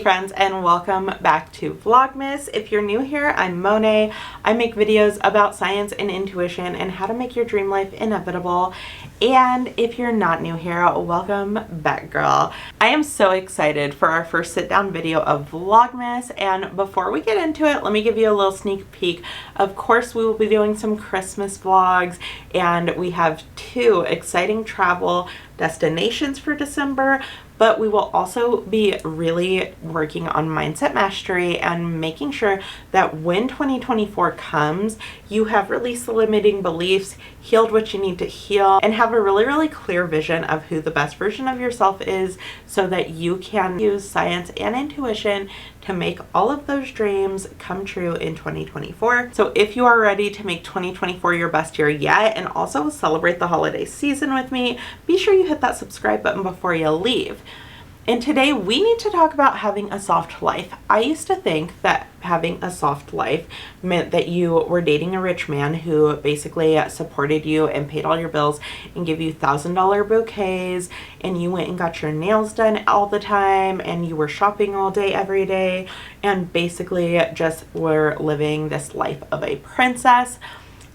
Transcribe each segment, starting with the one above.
friends, and welcome back to Vlogmas. If you're new here, I'm Monet. I make videos about science and intuition and how to make your dream life inevitable. And if you're not new here, welcome back, girl. I am so excited for our first sit down video of Vlogmas, and before we get into it, let me give you a little sneak peek. Of course, we will be doing some Christmas vlogs, and we have two exciting travel destinations for December, but we will also be really working on mindset mastery and making sure that when 2024 comes, you have released the limiting beliefs, healed what you need to heal, and have a really clear vision of who the best version of yourself is, so that you can use science and intuition to make all of those dreams come true in 2024. So if you are ready to make 2024 your best year yet and also celebrate the holiday season with me, be sure you hit that subscribe button before you leave. And today we need to talk about having a soft life. I used to think that having a soft life meant that you were dating a rich man who basically supported you and paid all your bills and gave you $1,000 bouquets, and you went and got your nails done all the time, and you were shopping all day every day, and basically just were living this life of a princess.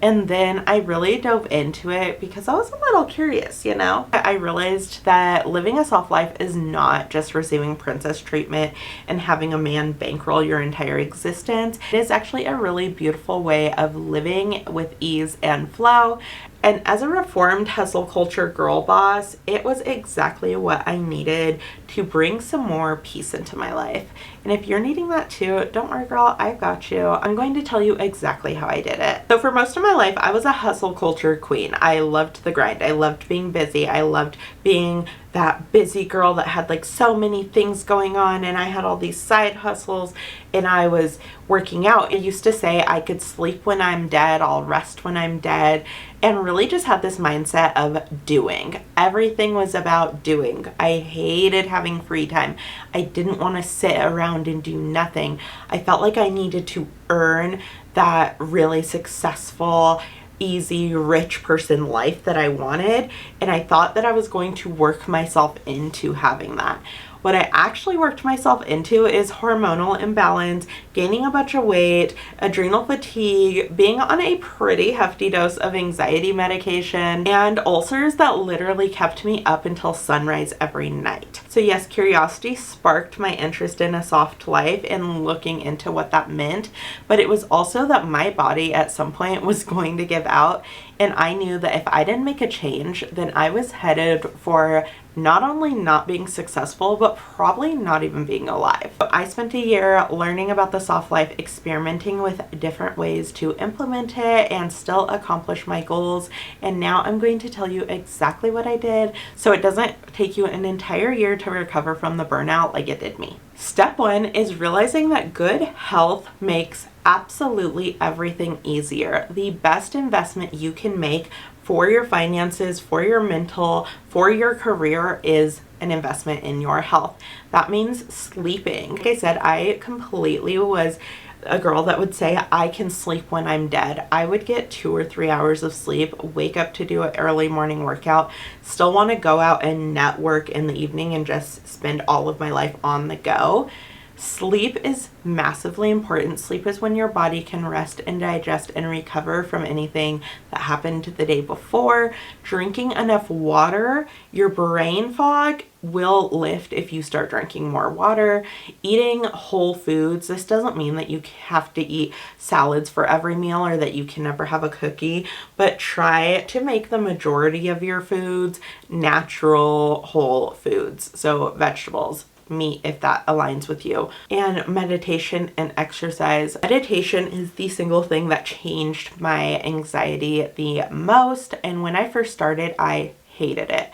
And then I really dove into it because I was a little curious, you know? I realized that living a soft life is not just receiving princess treatment and having a man bankroll your entire existence. It is actually a really beautiful way of living with ease and flow. And as a reformed hustle culture girl boss, it was exactly what I needed to bring some more peace into my life. And if you're needing that too, don't worry, girl, I've got you. I'm going to tell you exactly how I did it. So for most of my life, I was a hustle culture queen. I loved the grind. I loved being busy. I loved being that busy girl that had like so many things going on, and I had all these side hustles, and I was working out. I used to say I could sleep when I'm dead, I'll rest when I'm dead, and really just had this mindset of doing. Everything was about doing. I hated having free time. I didn't want to sit around and do nothing. I felt like I needed to earn that really successful, easy, rich person life that I wanted, and I thought that I was going to work myself into having that. What I actually worked myself into is hormonal imbalance, gaining a bunch of weight, adrenal fatigue, being on a pretty hefty dose of anxiety medication, and ulcers that literally kept me up until sunrise every night. So yes, curiosity sparked my interest in a soft life and looking into what that meant, but it was also that my body at some point was going to give out, and I knew that if I didn't make a change, then I was headed for not only not being successful, but probably not even being alive. I spent a year learning about the soft life, experimenting with different ways to implement it and still accomplish my goals. And now I'm going to tell you exactly what I did, so it doesn't take you an entire year to recover from the burnout like it did me. Step one is realizing that good health makes absolutely everything easier. The best investment you can make for your finances, for your mental, for your career is an investment in your health. That means sleeping. Like I said, I completely was a girl that would say I can sleep when I'm dead. I would get 2 or 3 hours of sleep, wake up to do an early morning workout, still want to go out and network in the evening and just spend all of my life on the go. Sleep is massively important. Sleep is when your body can rest and digest and recover from anything that happened the day before. Drinking enough water, your brain fog will lift if you start drinking more water. Eating whole foods. This doesn't mean that you have to eat salads for every meal or that you can never have a cookie, but try to make the majority of your foods natural whole foods. So vegetables, meat, if that aligns with you, and meditation and exercise. Meditation is the single thing that changed my anxiety the most, and when I first started, I hated it.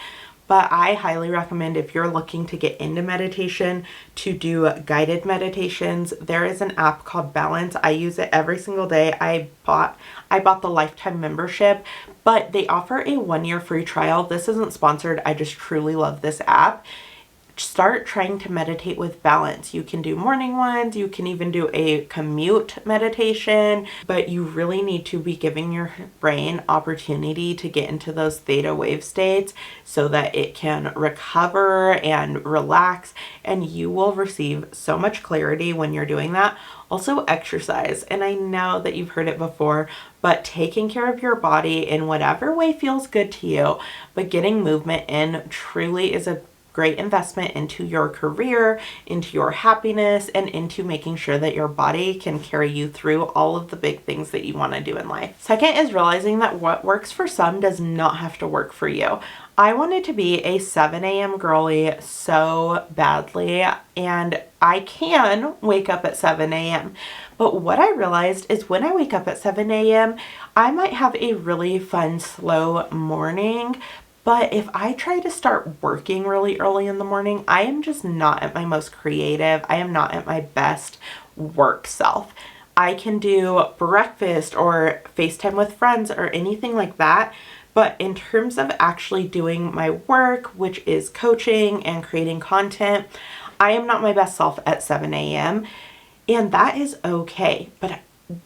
But I highly recommend, if you're looking to get into meditation, to do guided meditations. There is an app called Balance. I use it every single day. I bought the lifetime membership, but they offer a 1-year free trial. This isn't sponsored. I just truly love this app. start trying to meditate with balance. You can do morning ones, you can even do a commute meditation, but you really need to be giving your brain opportunity to get into those theta wave states so that it can recover and relax, and you will receive so much clarity when you're doing that. Also, exercise. And I know that you've heard it before, but taking care of your body in whatever way feels good to you, but getting movement in truly is a great investment into your career, into your happiness, and into making sure that your body can carry you through all of the big things that you want to do in life. Second is realizing that what works for some does not have to work for you. I wanted to be a 7 a.m. girly so badly, and I can wake up at 7 a.m. But what I realized is when I wake up at 7 a.m., I might have a really fun, slow morning. But if I try to start working really early in the morning, I am just not at my most creative. I am not at my best work self. I can do breakfast or FaceTime with friends or anything like that. But in terms of actually doing my work, which is coaching and creating content, I am not my best self at 7 a.m. And that is okay. But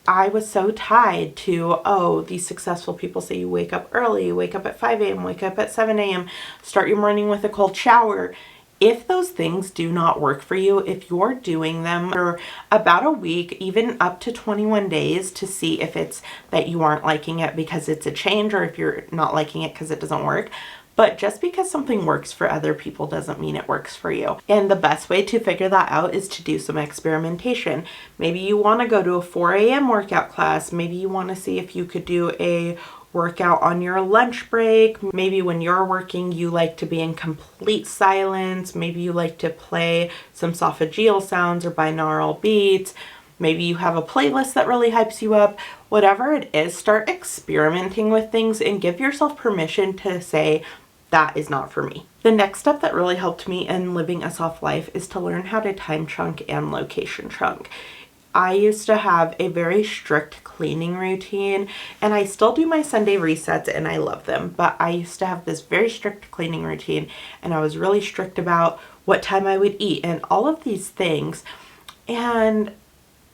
I was so tied to, oh, these successful people say you wake up early, wake up at 5 a.m., wake up at 7 a.m., start your morning with a cold shower. If those things do not work for you, if you're doing them for about a week, even up to 21 days to see if it's that you aren't liking it because it's a change or if you're not liking it because it doesn't work. But just because something works for other people doesn't mean it works for you. And the best way to figure that out is to do some experimentation. Maybe you want to go to a 4 a.m. workout class. Maybe you want to see if you could do a workout on your lunch break. Maybe when you're working, you like to be in complete silence. Maybe you like to play some esophageal sounds or binaural beats. Maybe you have a playlist that really hypes you up. Whatever it is, start experimenting with things and give yourself permission to say, that is not for me. The next step that really helped me in living a soft life is to learn how to time chunk and location chunk. I used to have a very strict cleaning routine, and I still do my Sunday resets and I love them, but I used to have this very strict cleaning routine, and I was really strict about what time I would eat and all of these things. And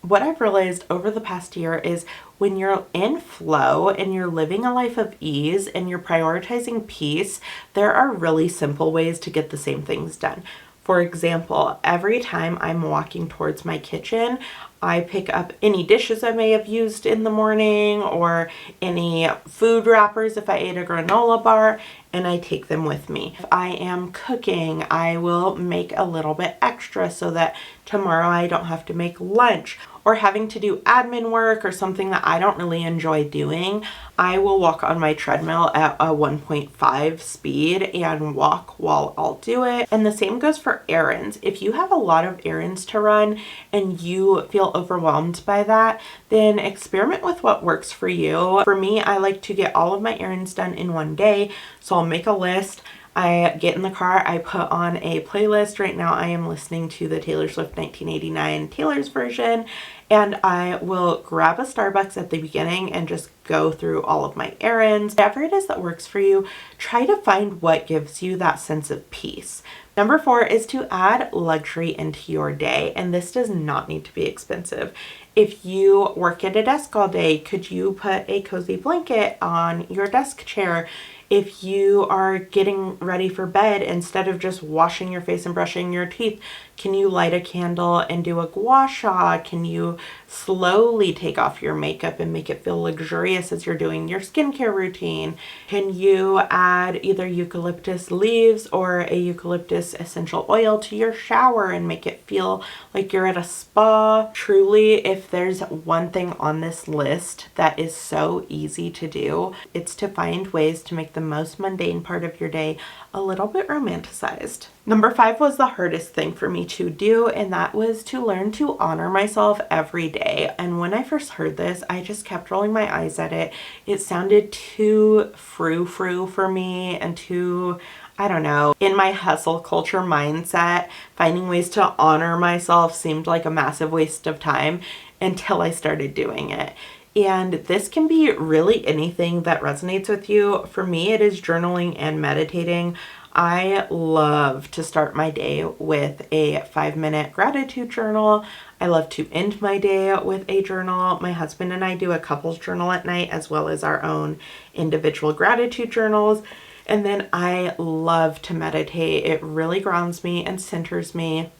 what I've realized over the past year is when you're in flow and you're living a life of ease and you're prioritizing peace, there are really simple ways to get the same things done. For example, every time I'm walking towards my kitchen, I pick up any dishes I may have used in the morning or any food wrappers if I ate a granola bar, and I take them with me. If I am cooking, I will make a little bit extra so that tomorrow I don't have to make lunch. Or having to do admin work or something that I don't really enjoy doing, I will walk on my treadmill at a 1.5 speed and walk while I'll do it. And the same goes for errands. If you have a lot of errands to run and you feel overwhelmed by that, then experiment with what works for you. For me, I like to get all of my errands done in one day. So I'll make a list. I get in the car, I put on a playlist. Right now I am listening to the Taylor Swift 1989 Taylor's version, and I will grab a Starbucks at the beginning and just go through all of my errands. Whatever it is that works for you, try to find what gives you that sense of peace. Number 4 is to add luxury into your day, and this does not need to be expensive. If you work at a desk all day, could you put a cozy blanket on your desk chair? If you are getting ready for bed, instead of just washing your face and brushing your teeth, can you light a candle and do a gua sha? Can you slowly take off your makeup and make it feel luxurious as you're doing your skincare routine? Can you add either eucalyptus leaves or a eucalyptus essential oil to your shower and make it feel like you're at a spa? Truly, if there's one thing on this list that is so easy to do, it's to find ways to make the most mundane part of your day a little bit romanticized. Number 5 was the hardest thing for me to do, and that was to learn to honor myself every day. And when I first heard this, I just kept rolling my eyes at it. It sounded too frou-frou for me and too, I don't know, in my hustle culture mindset, finding ways to honor myself seemed like a massive waste of time until I started doing it. And this can be really anything that resonates with you. For me, it is journaling and meditating. I love to start my day with a 5-minute gratitude journal. I love to end my day with a journal. My husband and I do a couples journal at night, as well as our own individual gratitude journals. And then I love to meditate. It really grounds me and centers me.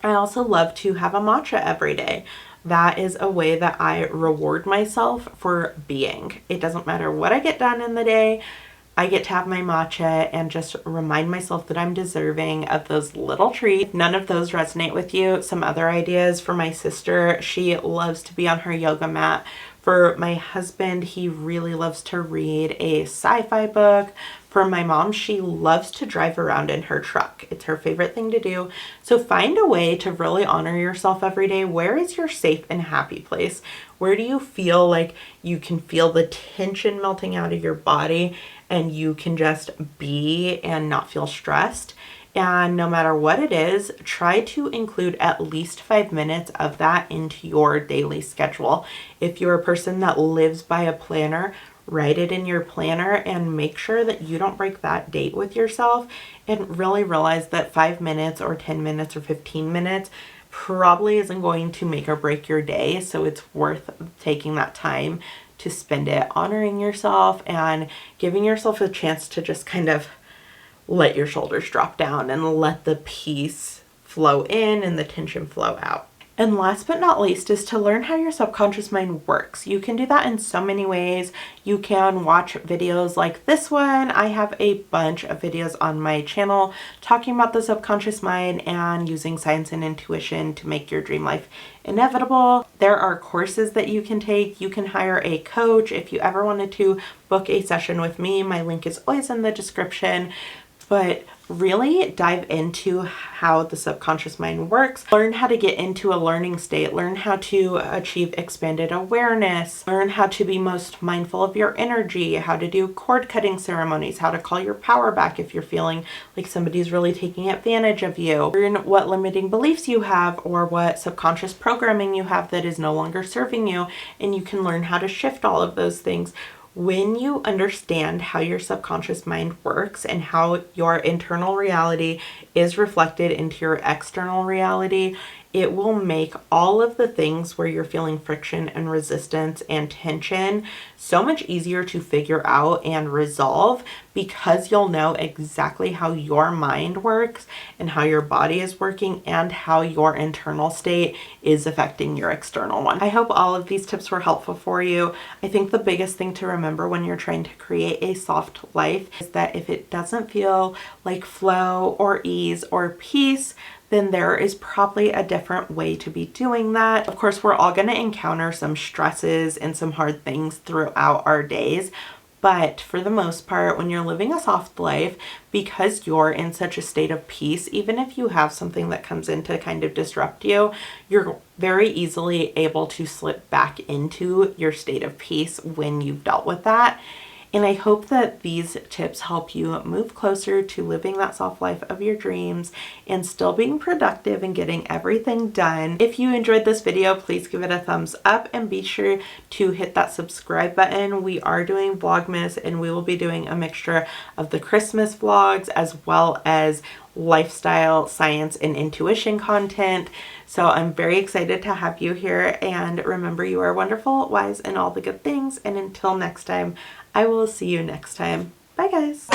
I also love to have a matcha every day. That is a way that I reward myself for being. It doesn't matter what I get done in the day, I get to have my matcha and just remind myself that I'm deserving of those little treats. If none of those resonate with you, some other ideas for my sister. She loves to be on her yoga mat. For my husband, he really loves to read a sci-fi book. For my mom, she loves to drive around in her truck. It's her favorite thing to do. So find a way to really honor yourself every day. Where is your safe and happy place? Where do you feel like you can feel the tension melting out of your body and you can just be and not feel stressed? And no matter what it is, try to include at least 5 minutes of that into your daily schedule. If you're a person that lives by a planner, write it in your planner and make sure that you don't break that date with yourself, and really realize that 5 minutes or 10 minutes or 15 minutes probably isn't going to make or break your day. So it's worth taking that time to spend it honoring yourself and giving yourself a chance to just kind of let your shoulders drop down and let the peace flow in and the tension flow out. And last but not least is to learn how your subconscious mind works. You can do that in so many ways. You can watch videos like this one. I have a bunch of videos on my channel talking about the subconscious mind and using science and intuition to make your dream life inevitable. There are courses that you can take. You can hire a coach if you ever wanted to book a session with me. My link is always in the description. But really dive into how the subconscious mind works. Learn how to get into a learning state. Learn how to achieve expanded awareness. Learn how to be most mindful of your energy. How to do cord cutting ceremonies. How to call your power back if you're feeling like somebody's really taking advantage of you. Learn what limiting beliefs you have or what subconscious programming you have that is no longer serving you. And you can learn how to shift all of those things. When you understand how your subconscious mind works and how your internal reality is reflected into your external reality, it will make all of the things where you're feeling friction and resistance and tension so much easier to figure out and resolve, because you'll know exactly how your mind works and how your body is working and how your internal state is affecting your external one. I hope all of these tips were helpful for you. I think the biggest thing to remember when you're trying to create a soft life is that if it doesn't feel like flow or ease or peace, then there is probably a different way to be doing that. Of course, we're all going to encounter some stresses and some hard things throughout our days. But for the most part, when you're living a soft life, because you're in such a state of peace, even if you have something that comes in to kind of disrupt you, you're very easily able to slip back into your state of peace when you've dealt with that. And I hope that these tips help you move closer to living that soft life of your dreams and still being productive and getting everything done. If you enjoyed this video, please give it a thumbs up and be sure to hit that subscribe button. We are doing Vlogmas and we will be doing a mixture of the Christmas vlogs as well as lifestyle, science, and intuition content. So I'm very excited to have you here, and remember, you are wonderful, wise, and all the good things. And until next time, I will see you next time. Bye, guys.